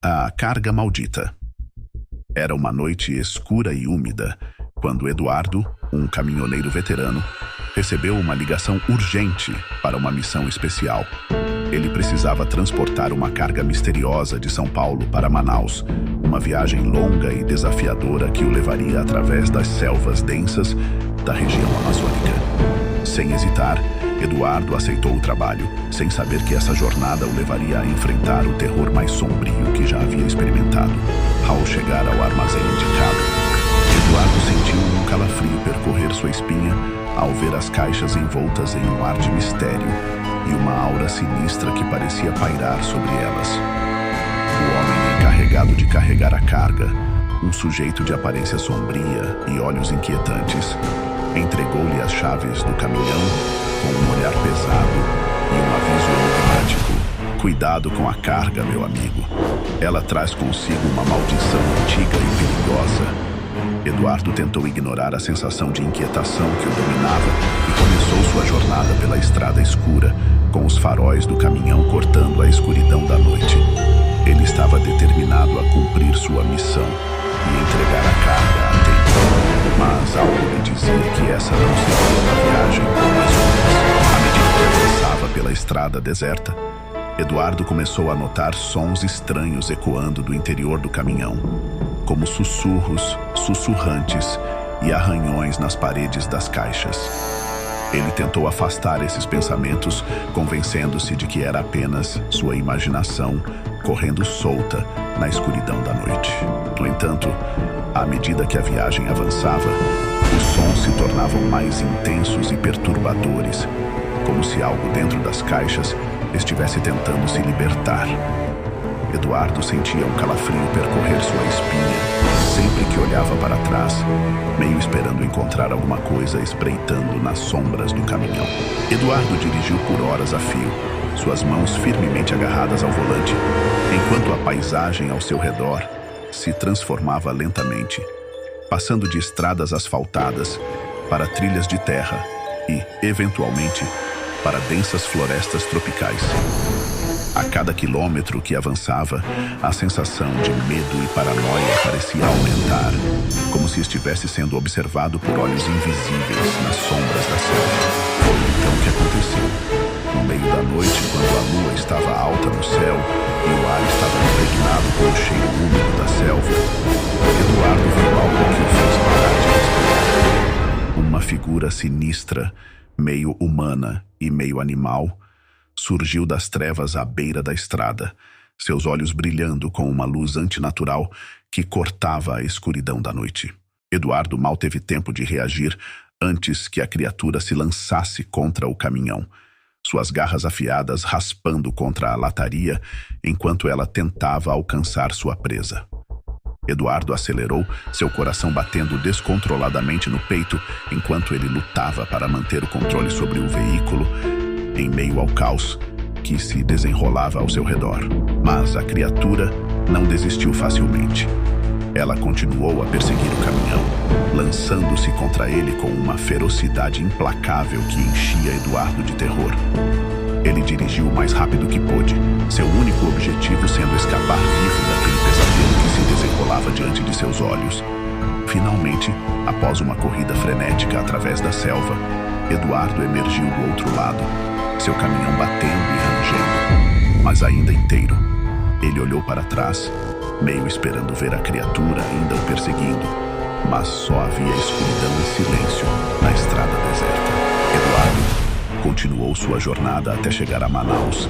A carga maldita. Era uma noite escura e úmida quando Eduardo, um caminhoneiro veterano, recebeu uma ligação urgente para uma missão especial. Ele precisava transportar uma carga misteriosa de São Paulo para Manaus, uma viagem longa e desafiadora que o levaria através das selvas densas da região amazônica. Sem hesitar, Eduardo aceitou o trabalho, sem saber que essa jornada o levaria a enfrentar o terror mais sombrio que já havia experimentado. Ao chegar ao armazém indicado, Eduardo sentiu um calafrio percorrer sua espinha ao ver as caixas envoltas em um ar de mistério e uma aura sinistra que parecia pairar sobre elas. O homem encarregado de carregar a carga, um sujeito de aparência sombria e olhos inquietantes, entregou-lhe as chaves do caminhão com um olhar pesado e um aviso enigmático. Cuidado com a carga, meu amigo. Ela traz consigo uma maldição antiga e perigosa. Eduardo tentou ignorar a sensação de inquietação que o dominava e começou sua jornada pela estrada escura, com os faróis do caminhão cortando a escuridão da noite. Ele estava determinado a cumprir sua missão e entregar a carga a tempo, mas algo lhe dizia que essa não seria uma viagem como as outras. À medida que avançava pela estrada deserta, Eduardo começou a notar sons estranhos ecoando do interior do caminhão, como sussurros, sussurrantes e arranhões nas paredes das caixas. Ele tentou afastar esses pensamentos, convencendo-se de que era apenas sua imaginação correndo solta na escuridão da noite. No entanto, à medida que a viagem avançava, os sons se tornavam mais intensos e perturbadores, como se algo dentro das caixas estivesse tentando se libertar. Eduardo sentia um calafrio percorrer sua espinha sempre que olhava para trás, meio esperando encontrar alguma coisa espreitando nas sombras do caminhão. Eduardo dirigiu por horas a fio, suas mãos firmemente agarradas ao volante, enquanto a paisagem ao seu redor se transformava lentamente, passando de estradas asfaltadas para trilhas de terra e, eventualmente, para densas florestas tropicais. A cada quilômetro que avançava, a sensação de medo e paranoia parecia aumentar, como se estivesse sendo observado por olhos invisíveis nas sombras da selva. Foi então que aconteceu. No meio da noite, quando a lua estava alta no céu e o ar estava impregnado com o cheiro úmido da selva, Eduardo viu algo que o fez parar de respirar. Uma figura sinistra, meio humana e meio animal, surgiu das trevas à beira da estrada, seus olhos brilhando com uma luz antinatural que cortava a escuridão da noite. Eduardo mal teve tempo de reagir antes que a criatura se lançasse contra o caminhão, suas garras afiadas raspando contra a lataria enquanto ela tentava alcançar sua presa. Eduardo acelerou, seu coração batendo descontroladamente no peito enquanto ele lutava para manter o controle sobre o veículo em meio ao caos que se desenrolava ao seu redor. Mas a criatura não desistiu facilmente. Ela continuou a perseguir o caminhão, lançando-se contra ele com uma ferocidade implacável que enchia Eduardo de terror. Ele dirigiu o mais rápido que pôde, seu único objetivo sendo escapar vivo daquele pesadelo que se desenrolava diante de seus olhos. Finalmente, após uma corrida frenética através da selva, Eduardo emergiu do outro lado, seu caminhão batendo e rangendo, mas ainda inteiro. Ele olhou para trás, meio esperando ver a criatura ainda o perseguindo, mas só havia escuridão e silêncio na estrada deserta. Eduardo continuou sua jornada até chegar a Manaus,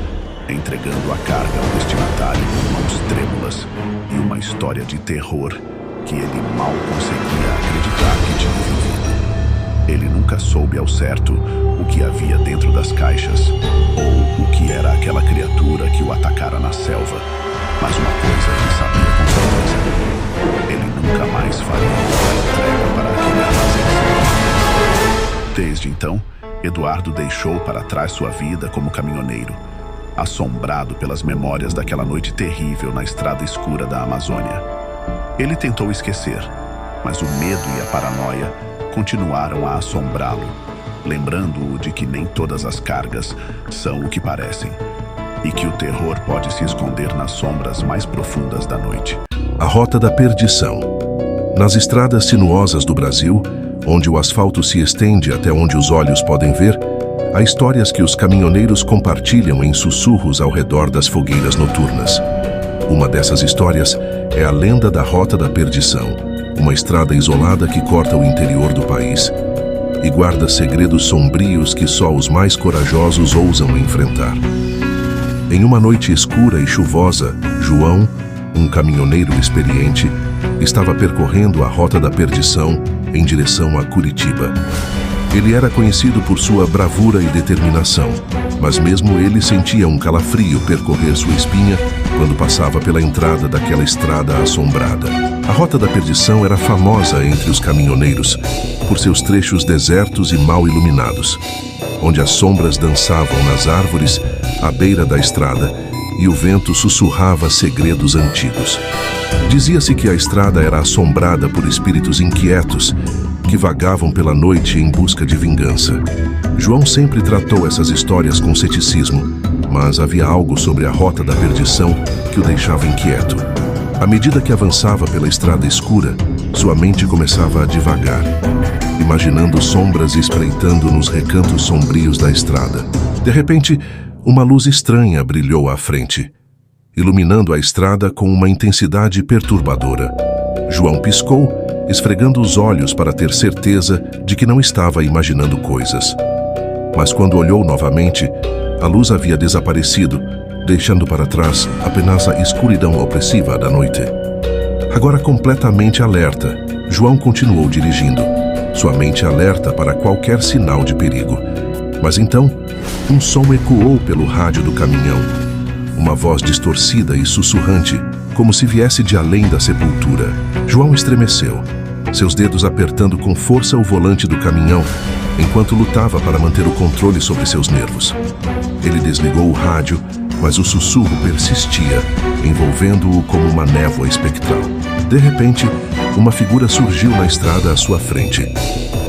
entregando a carga ao destinatário com mãos trêmulas e uma história de terror que ele mal conseguia acreditar que tinha vivido. Ele nunca soube ao certo o que havia dentro das caixas ou o que era aquela criatura que o atacara na selva, mas uma coisa ele sabia com certeza: ele nunca mais faria uma entrega para aquele armazém. Desde então, Eduardo deixou para trás sua vida como caminhoneiro, assombrado pelas memórias daquela noite terrível na estrada escura da Amazônia. Ele tentou esquecer, mas o medo e a paranoia continuaram a assombrá-lo, lembrando-o de que nem todas as cargas são o que parecem. e que o terror pode se esconder nas sombras mais profundas da noite. A Rota da Perdição. Nas estradas sinuosas do Brasil, onde o asfalto se estende até onde os olhos podem ver, há histórias que os caminhoneiros compartilham em sussurros ao redor das fogueiras noturnas. Uma dessas histórias é a lenda da Rota da Perdição, uma estrada isolada que corta o interior do país e guarda segredos sombrios que só os mais corajosos ousam enfrentar. Em uma noite escura e chuvosa, João, um caminhoneiro experiente, estava percorrendo a Rota da Perdição em direção a Curitiba. Ele era conhecido por sua bravura e determinação, mas mesmo ele sentia um calafrio percorrer sua espinha quando passava pela entrada daquela estrada assombrada. A Rota da Perdição era famosa entre os caminhoneiros por seus trechos desertos e mal iluminados, onde as sombras dançavam nas árvores à beira da estrada e o vento sussurrava segredos antigos. Dizia-se que a estrada era assombrada por espíritos inquietos que vagavam pela noite em busca de vingança. João sempre tratou essas histórias com ceticismo, mas havia algo sobre a Rota da Perdição que o deixava inquieto. À medida que avançava pela estrada escura, sua mente começava a divagar, imaginando sombras espreitando nos recantos sombrios da estrada. De repente, uma luz estranha brilhou à frente, iluminando a estrada com uma intensidade perturbadora. João piscou, esfregando os olhos para ter certeza de que não estava imaginando coisas. Mas quando olhou novamente, a luz havia desaparecido, deixando para trás apenas a escuridão opressiva da noite. Agora completamente alerta, João continuou dirigindo, sua mente alerta para qualquer sinal de perigo. Mas então, um som ecoou pelo rádio do caminhão. Uma voz distorcida e sussurrante, como se viesse de além da sepultura. João estremeceu, seus dedos apertando com força o volante do caminhão, enquanto lutava para manter o controle sobre seus nervos. Ele desligou o rádio, mas o sussurro persistia, envolvendo-o como uma névoa espectral. De repente, uma figura surgiu na estrada à sua frente.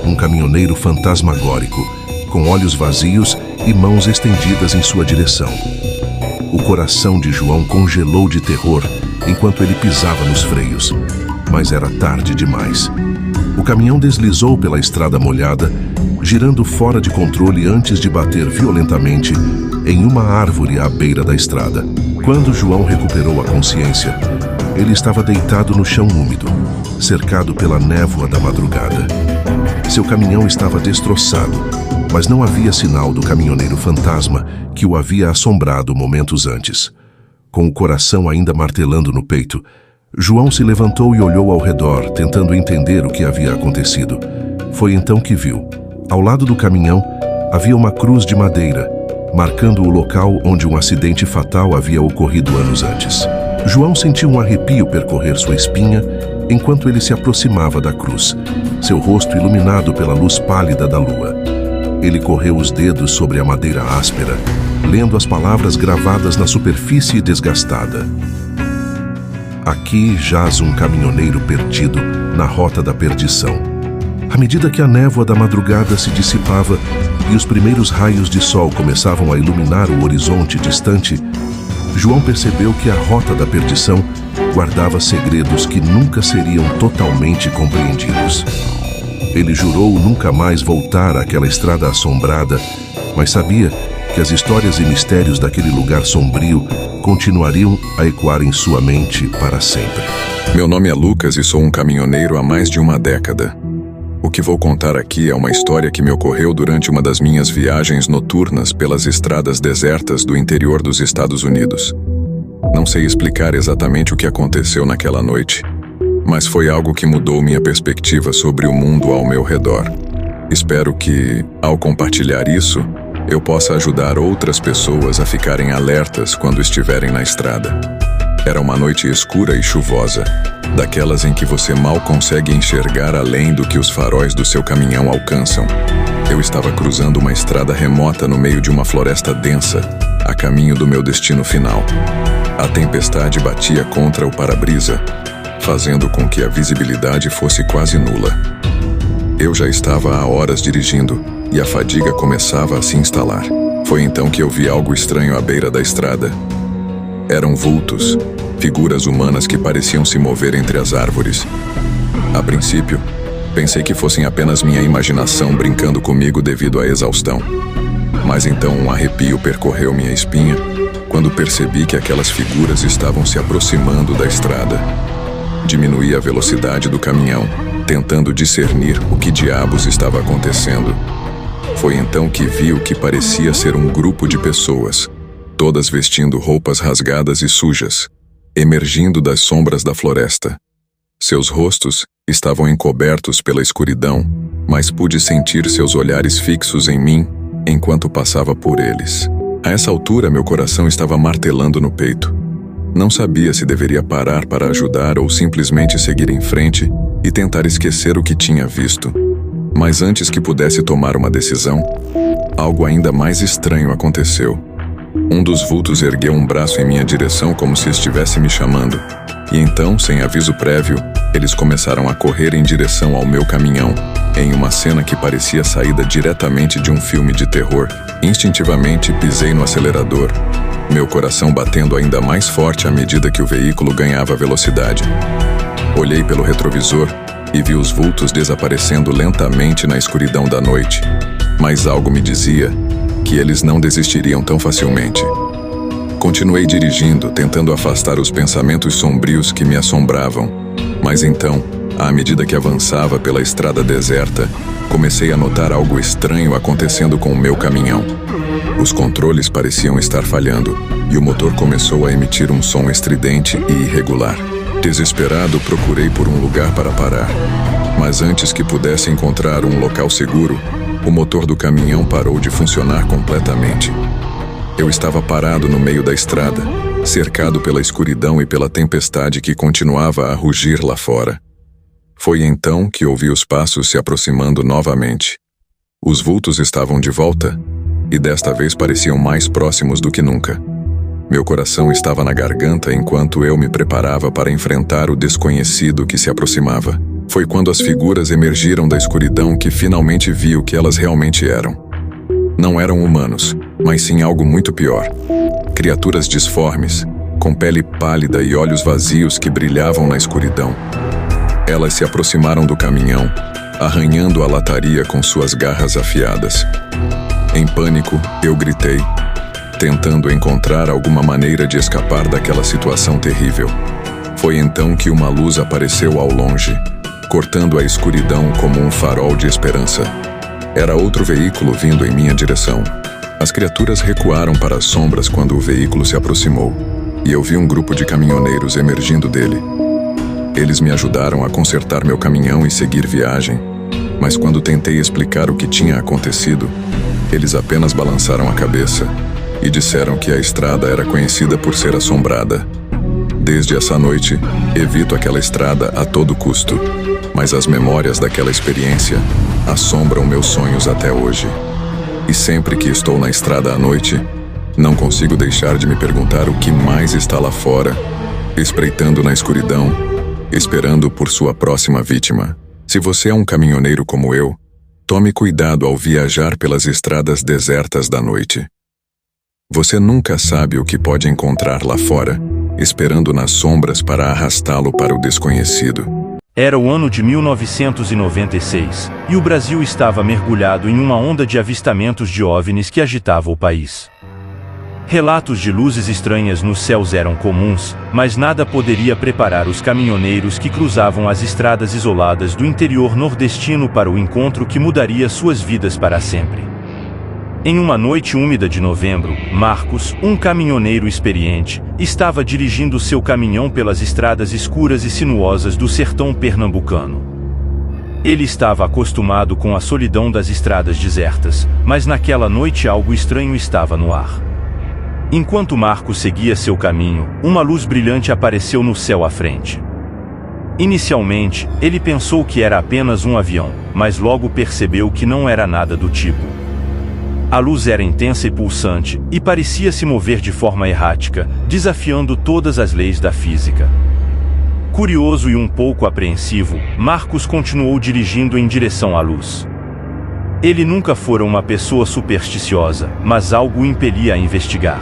Um caminhoneiro fantasmagórico, com olhos vazios e mãos estendidas em sua direção. O coração de João congelou de terror enquanto ele pisava nos freios, mas era tarde demais. O caminhão deslizou pela estrada molhada, girando fora de controle antes de bater violentamente em uma árvore à beira da estrada. Quando João recuperou a consciência, ele estava deitado no chão úmido, cercado pela névoa da madrugada. Seu caminhão estava destroçado, mas não havia sinal do caminhoneiro fantasma que o havia assombrado momentos antes. Com o coração ainda martelando no peito, João se levantou e olhou ao redor, tentando entender o que havia acontecido. Foi então que viu. Ao lado do caminhão, havia uma cruz de madeira, marcando o local onde um acidente fatal havia ocorrido anos antes. João sentiu um arrepio percorrer sua espinha enquanto ele se aproximava da cruz, seu rosto iluminado pela luz pálida da lua. Ele correu os dedos sobre a madeira áspera, lendo as palavras gravadas na superfície desgastada. Aqui jaz um caminhoneiro perdido na Rota da Perdição. À medida que a névoa da madrugada se dissipava e os primeiros raios de sol começavam a iluminar o horizonte distante, João percebeu que a Rota da Perdição guardava segredos que nunca seriam totalmente compreendidos. Ele jurou nunca mais voltar àquela estrada assombrada, mas sabia que as histórias e mistérios daquele lugar sombrio continuariam a ecoar em sua mente para sempre. Meu nome é Lucas e sou um caminhoneiro há mais de uma década. O que vou contar aqui é uma história que me ocorreu durante uma das minhas viagens noturnas pelas estradas desertas do interior dos Estados Unidos. Não sei explicar exatamente o que aconteceu naquela noite, mas foi algo que mudou minha perspectiva sobre o mundo ao meu redor. Espero que, ao compartilhar isso, eu possa ajudar outras pessoas a ficarem alertas quando estiverem na estrada. Era uma noite escura e chuvosa, daquelas em que você mal consegue enxergar além do que os faróis do seu caminhão alcançam. Eu estava cruzando uma estrada remota no meio de uma floresta densa, a caminho do meu destino final. A tempestade batia contra o para-brisa, fazendo com que a visibilidade fosse quase nula. Eu já estava há horas dirigindo e a fadiga começava a se instalar. Foi então que eu vi algo estranho à beira da estrada. Eram vultos, figuras humanas que pareciam se mover entre as árvores. A princípio, pensei que fossem apenas minha imaginação brincando comigo devido à exaustão. Mas então um arrepio percorreu minha espinha quando percebi que aquelas figuras estavam se aproximando da estrada. Diminuí a velocidade do caminhão, tentando discernir o que diabos estava acontecendo. Foi então que vi o que parecia ser um grupo de pessoas, todas vestindo roupas rasgadas e sujas, emergindo das sombras da floresta. Seus rostos estavam encobertos pela escuridão, mas pude sentir seus olhares fixos em mim enquanto passava por eles. A essa altura, meu coração estava martelando no peito. Não sabia se deveria parar para ajudar ou simplesmente seguir em frente e tentar esquecer o que tinha visto. Mas antes que pudesse tomar uma decisão, algo ainda mais estranho aconteceu. Um dos vultos ergueu um braço em minha direção como se estivesse me chamando. E então, sem aviso prévio, eles começaram a correr em direção ao meu caminhão, em uma cena que parecia saída diretamente de um filme de terror. Instintivamente, pisei no acelerador, meu coração batendo ainda mais forte à medida que o veículo ganhava velocidade. Olhei pelo retrovisor e vi os vultos desaparecendo lentamente na escuridão da noite. Mas algo me dizia que eles não desistiriam tão facilmente. Continuei dirigindo, tentando afastar os pensamentos sombrios que me assombravam. Mas então, à medida que avançava pela estrada deserta, comecei a notar algo estranho acontecendo com o meu caminhão. Os controles pareciam estar falhando, e o motor começou a emitir um som estridente e irregular. Desesperado, procurei por um lugar para parar. Mas antes que pudesse encontrar um local seguro, o motor do caminhão parou de funcionar completamente. Eu estava parado no meio da estrada, cercado pela escuridão e pela tempestade que continuava a rugir lá fora. Foi então que ouvi os passos se aproximando novamente. Os vultos estavam de volta, e desta vez pareciam mais próximos do que nunca. Meu coração estava na garganta enquanto eu me preparava para enfrentar o desconhecido que se aproximava. Foi quando as figuras emergiram da escuridão que finalmente vi o que elas realmente eram. Não eram humanos, mas sim algo muito pior. Criaturas disformes, com pele pálida e olhos vazios que brilhavam na escuridão. Elas se aproximaram do caminhão, arranhando a lataria com suas garras afiadas. Em pânico, eu gritei, tentando encontrar alguma maneira de escapar daquela situação terrível. Foi então que uma luz apareceu ao longe, cortando a escuridão como um farol de esperança. Era outro veículo vindo em minha direção. As criaturas recuaram para as sombras quando o veículo se aproximou, e eu vi um grupo de caminhoneiros emergindo dele. Eles me ajudaram a consertar meu caminhão e seguir viagem, mas quando tentei explicar o que tinha acontecido, eles apenas balançaram a cabeça e disseram que a estrada era conhecida por ser assombrada. Desde essa noite, evito aquela estrada a todo custo, mas as memórias daquela experiência assombram meus sonhos até hoje. E sempre que estou na estrada à noite, não consigo deixar de me perguntar o que mais está lá fora, espreitando na escuridão, esperando por sua próxima vítima. Se você é um caminhoneiro como eu, tome cuidado ao viajar pelas estradas desertas da noite. Você nunca sabe o que pode encontrar lá fora, esperando nas sombras para arrastá-lo para o desconhecido. Era o ano de 1996, e o Brasil estava mergulhado em uma onda de avistamentos de OVNIs que agitava o país. Relatos de luzes estranhas nos céus eram comuns, mas nada poderia preparar os caminhoneiros que cruzavam as estradas isoladas do interior nordestino para o encontro que mudaria suas vidas para sempre. Em uma noite úmida de novembro, Marcos, um caminhoneiro experiente, estava dirigindo seu caminhão pelas estradas escuras e sinuosas do sertão pernambucano. Ele estava acostumado com a solidão das estradas desertas, mas naquela noite algo estranho estava no ar. Enquanto Marcos seguia seu caminho, uma luz brilhante apareceu no céu à frente. Inicialmente, ele pensou que era apenas um avião, mas logo percebeu que não era nada do tipo. A luz era intensa e pulsante, e parecia se mover de forma errática, desafiando todas as leis da física. Curioso e um pouco apreensivo, Marcos continuou dirigindo em direção à luz. Ele nunca fora uma pessoa supersticiosa, mas algo o impelia a investigar.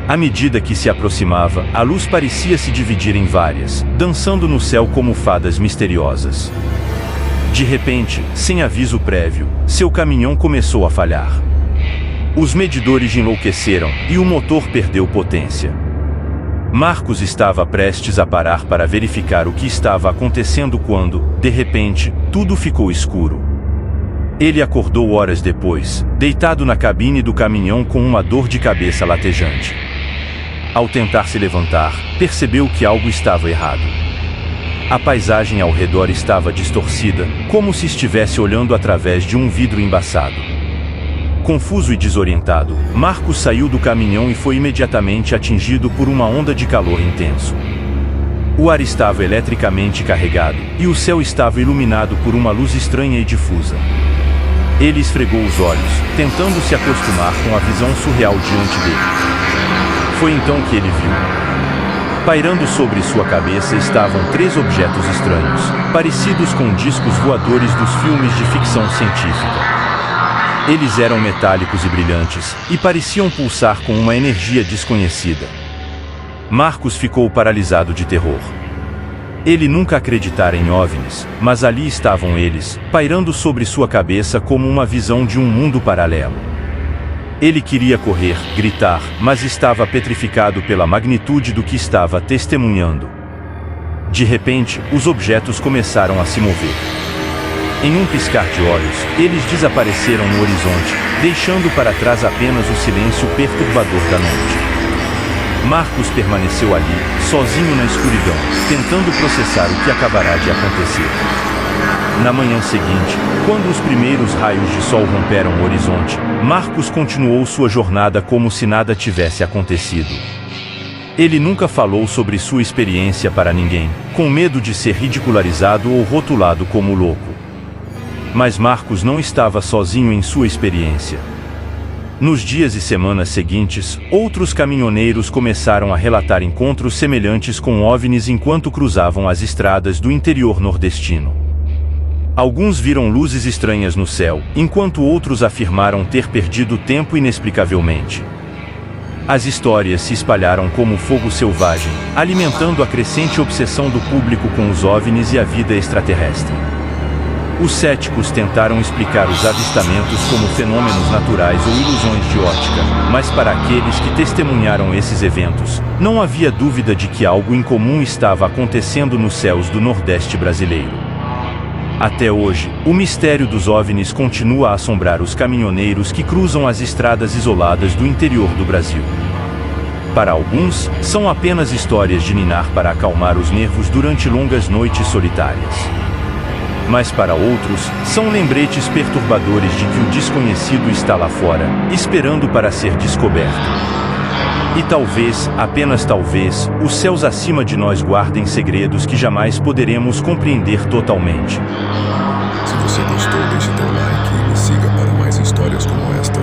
À medida que se aproximava, a luz parecia se dividir em várias, dançando no céu como fadas misteriosas. De repente, sem aviso prévio, seu caminhão começou a falhar. Os medidores enlouqueceram e o motor perdeu potência. Marcos estava prestes a parar para verificar o que estava acontecendo quando, de repente, tudo ficou escuro. Ele acordou horas depois, deitado na cabine do caminhão com uma dor de cabeça latejante. Ao tentar se levantar, percebeu que algo estava errado. A paisagem ao redor estava distorcida, como se estivesse olhando através de um vidro embaçado. Confuso e desorientado, Marcos saiu do caminhão e foi imediatamente atingido por uma onda de calor intenso. O ar estava eletricamente carregado, e o céu estava iluminado por uma luz estranha e difusa. Ele esfregou os olhos, tentando se acostumar com a visão surreal diante dele. Foi então que ele viu. Pairando sobre sua cabeça estavam 3 objetos estranhos, parecidos com discos voadores dos filmes de ficção científica. Eles eram metálicos e brilhantes, e pareciam pulsar com uma energia desconhecida. Marcos ficou paralisado de terror. Ele nunca acreditara em OVNIs, mas ali estavam eles, pairando sobre sua cabeça como uma visão de um mundo paralelo. Ele queria correr, gritar, mas estava petrificado pela magnitude do que estava testemunhando. De repente, os objetos começaram a se mover. Em um piscar de olhos, eles desapareceram no horizonte, deixando para trás apenas o silêncio perturbador da noite. Marcos permaneceu ali, sozinho na escuridão, tentando processar o que acabará de acontecer. Na manhã seguinte, quando os primeiros raios de sol romperam o horizonte, Marcos continuou sua jornada como se nada tivesse acontecido. Ele nunca falou sobre sua experiência para ninguém, com medo de ser ridicularizado ou rotulado como louco. Mas Marcos não estava sozinho em sua experiência. Nos dias e semanas seguintes, outros caminhoneiros começaram a relatar encontros semelhantes com OVNIs enquanto cruzavam as estradas do interior nordestino. Alguns viram luzes estranhas no céu, enquanto outros afirmaram ter perdido tempo inexplicavelmente. As histórias se espalharam como fogo selvagem, alimentando a crescente obsessão do público com os OVNIs e a vida extraterrestre. Os céticos tentaram explicar os avistamentos como fenômenos naturais ou ilusões de ótica, mas para aqueles que testemunharam esses eventos, não havia dúvida de que algo incomum estava acontecendo nos céus do Nordeste brasileiro. Até hoje, o mistério dos OVNIs continua a assombrar os caminhoneiros que cruzam as estradas isoladas do interior do Brasil. Para alguns, são apenas histórias de ninar para acalmar os nervos durante longas noites solitárias. Mas para outros, são lembretes perturbadores de que o desconhecido está lá fora, esperando para ser descoberto. E talvez, apenas talvez, os céus acima de nós guardem segredos que jamais poderemos compreender totalmente. Se você gostou, deixe teu like e me siga para mais histórias como esta.